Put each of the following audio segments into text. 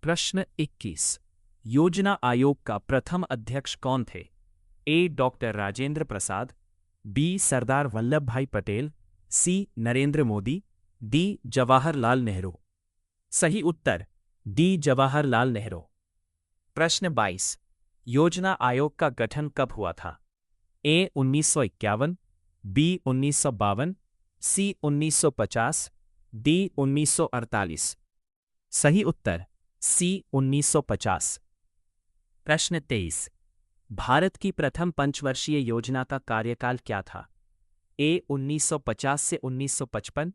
प्रश्न 21। योजना आयोग का प्रथम अध्यक्ष कौन थे? ए. Doctor Rajendra Prasad, B. सरदार वल्लभ भाई पटेल, सी. नरेंद्र मोदी, डी. जवाहरलाल नेहरू। सही उत्तर डी. जवाहरलाल नेहरू। प्रश्न 22। योजना आयोग का गठन कब हुआ था? ए. 1951, बी. 1952, सी. 1950, डी. 1948। सही उत्तर सी. 1950। प्रश्न 23। भारत की प्रथम पंचवर्षीय योजना का कार्यकाल क्या था? ए. 1950 से 1955,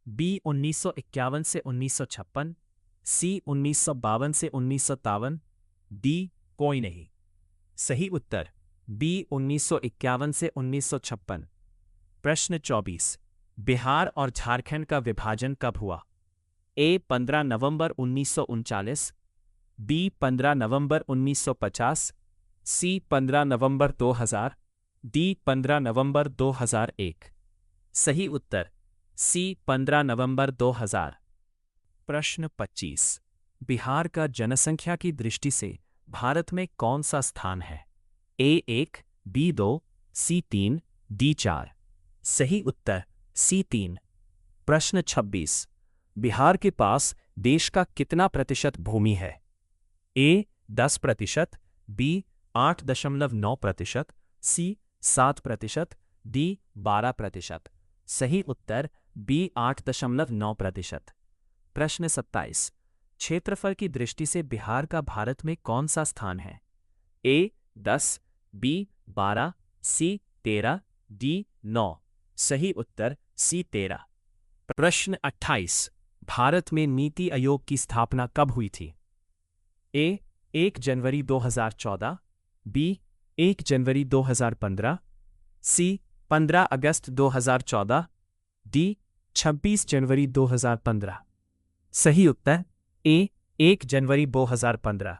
बी. 1951 से 1956, सी. 1952 से 1953, डी. कोई नहीं। सही उत्तर बी. 1951 से 1956। प्रश्न 24। बिहार और झारखंड का विभाजन कब हुआ? ए. 15 नवंबर 1939, बी. 15 नवंबर 1950, सी. 15 नवंबर 2000, डी. 15 नवंबर 2001। सही उत्तर सी. 15 नवंबर 2000। प्रश्न 25। बिहार का जनसंख्या की दृष्टि से भारत में कौन सा स्थान है? ए. 1, बी. 2, सी. 3, डी. 4। सही उत्तर सी. 3। प्रश्न 26। बिहार के पास देश का कितना प्रतिशत भूमि है? ए. 10%, बी. 8.9%, सी. 7%, डी. 12%। सही उत्तर बी. 8.9%। प्रश्न 27। क्षेत्रफल की दृष्टि से बिहार का भारत में कौन सा स्थान है? ए. 10, बी. 12, सी. 13, डी. 9। सही उत्तर सी. 13। प्रश्न 28। भारत में नीति आयोग की स्थापना कब हुई थी? ए. 1 जनवरी 2014, बी. 1 जनवरी 2015, सी. 15 अगस्त 2014, डी. 26 जनवरी 2015। सही उत्तर ए. 1 जनवरी 2015।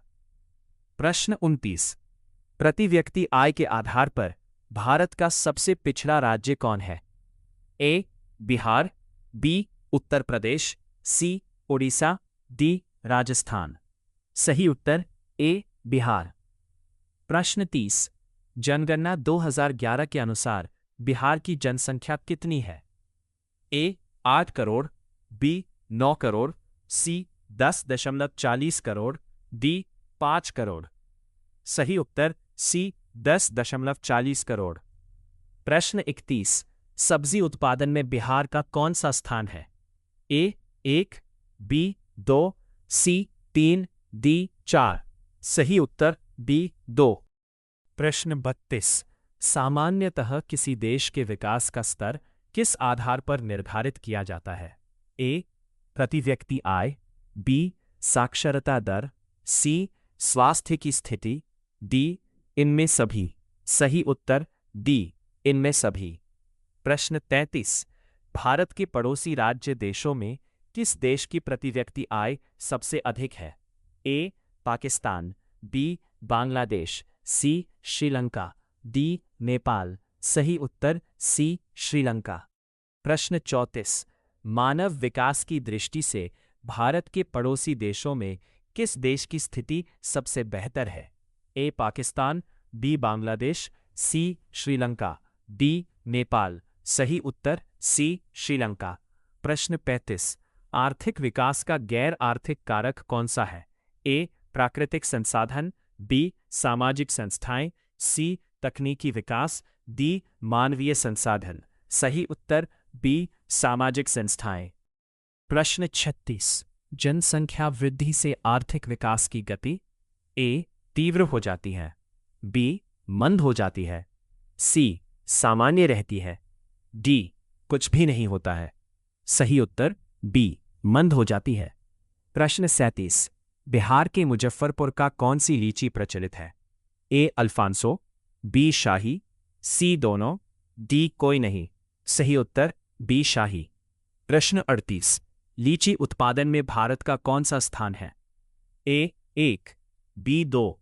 प्रश्न 29। प्रति व्यक्ति आय के आधार पर भारत का सबसे पिछड़ा राज्य कौन है? ए. बिहार, बी. उत्तर प्रदेश, सी. ओडिशा, डी. राजस्थान। सही उत्तर ए. बिहार। प्रश्न 30। जनगणना 2011 के अनुसार बिहार की जनसंख्या कितनी है? ए. 8 करोड़, बी. 9 करोड़, सी. 10.40 करोड़, डी. 5 करोड़। सही उत्तर सी. 10.40 करोड़। प्रश्न 31। सब्जी उत्पादन में बिहार का कौन सा स्थान है? ए. 1, बी. 2, सी. 3, डी. 4। सही उत्तर बी. 2। प्रश्न 32। सामान्यतः किसी देश के विकास का स्तर किस आधार पर निर्धारित किया जाता है? ए. प्रति व्यक्ति आय, बी. साक्षरता दर, सी. स्वास्थ्य की स्थिति, डी. इनमें सभी। सही उत्तर डी. इनमें सभी। प्रश्न 33। भारत के पड़ोसी राज्य देशों में किस देश की प्रति व्यक्ति आय सबसे अधिक है? ए. पाकिस्तान, बी. बांग्लादेश, सी. श्रीलंका, डी. नेपाल। सही उत्तर सी. श्रीलंका। प्रश्न 34। मानव विकास की दृष्टि से भारत के पड़ोसी देशों में किस देश की स्थिति सबसे बेहतर है? ए. पाकिस्तान, बी. बांग्लादेश, सी. श्रीलंका, डी. नेपाल। सही उत्तर सी. श्रीलंका। प्रश्न 35। आर्थिक विकास का गैर आर्थिक कारक कौन सा है? ए. प्राकृतिक संसाधन, बी. सामाजिक संस्थाएं, सी. तकनीकी विकास, डी. मानवीय संसाधन। सही उत्तर बी. सामाजिक संस्थाएं। प्रश्न 36। जनसंख्या वृद्धि से आर्थिक विकास की गति ए. तीव्र हो जाती है, बी. मंद हो जाती है, सी. सामान्य रहती है, डी. कुछ भी नहीं होता है। सही उत्तर बी. मंद हो जाती है। प्रश्न 37। बिहार के मुजफ्फरपुर का कौन सी लीची प्रचलित है? A. Alphonso, b. Shahi, c. दोनों, डी. कोई नहीं। सही उत्तर बी. शाही। प्रश्न 38। लीची उत्पादन में भारत का कौन सा स्थान है? ए. 1, बी. 2,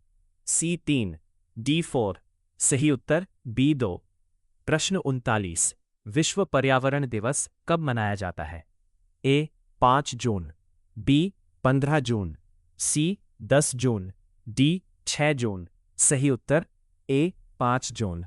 सी. 3, डी. 4। सही उत्तर बी. 2। प्रश्न 39। विश्व पर्यावरण दिवस कब मनाया जाता है? ए. 5 जून, बी. 15 जून, सी 10 जून, डी 6 जून। सही उत्तर ए 5 जून।